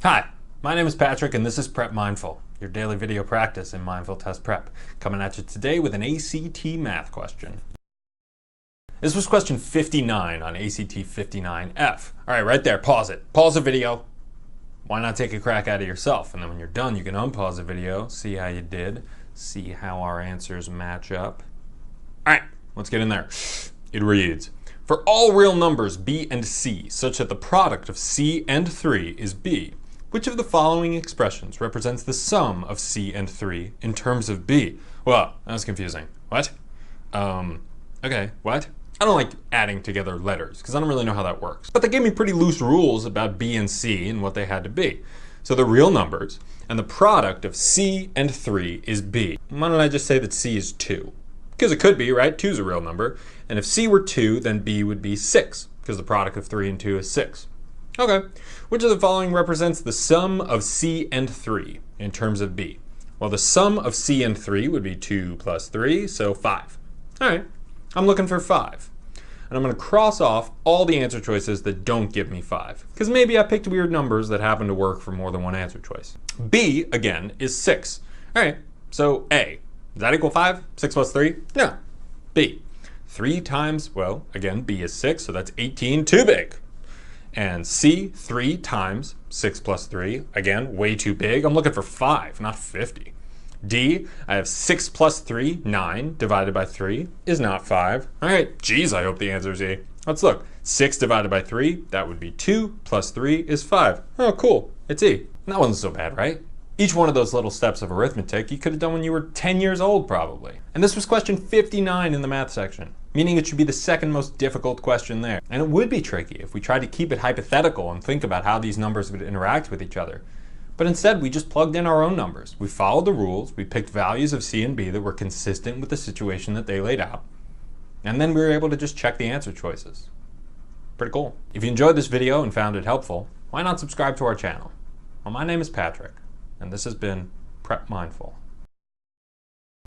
Hi, my name is Patrick and this is Prep Mindful, your daily video practice in mindful test prep. Coming at you today with an ACT math question. This was question 59 on ACT 59F. All right, right there, pause it. Pause the video. Why not take a crack at it yourself? And then when you're done, you can unpause the video, see how you did, see how our answers match up. All right, let's get in there. It reads, for all real numbers b and c, such that the product of c and 3 is b, which of the following expressions represents the sum of c and 3 in terms of b? Well, that was confusing. What? Okay, what? I don't like adding together letters because I don't really know how that works. But they gave me pretty loose rules about b and c and what they had to be. So the real numbers and the product of c and 3 is b. Why don't I just say that c is 2? Because it could be, right? 2 is a real number. And if c were 2, then b would be 6 because the product of 3 and 2 is 6. Okay, which of the following represents the sum of c and 3 in terms of b? Well, the sum of c and 3 would be 2 plus 3, so 5. All right, I'm looking for 5. And I'm going to cross off all the answer choices that don't give me 5. Because maybe I picked weird numbers that happen to work for more than one answer choice. B, again, is 6. All right, so A. Does that equal 5? 6 plus 3? No. B. 3 times, well, again, B is 6, so that's 18, too big. And C, 3 times 6 plus 3, again, way too big. I'm looking for 5, not 50. D, I have 6 plus 3, 9, divided by 3 is not 5. All right, geez, I hope the answer is E. Let's look. 6 divided by 3, that would be 2, plus 3 is 5. Oh, cool, it's E. That wasn't so bad, right? Each one of those little steps of arithmetic you could have done when you were 10 years old, probably. And this was question 59 in the math section, meaning it should be the second most difficult question there. And it would be tricky if we tried to keep it hypothetical and think about how these numbers would interact with each other. But instead, we just plugged in our own numbers. We followed the rules, we picked values of c and b that were consistent with the situation that they laid out, and then we were able to just check the answer choices. Pretty cool. If you enjoyed this video and found it helpful, why not subscribe to our channel? Well, my name is Patrick, and this has been Prep Mindful.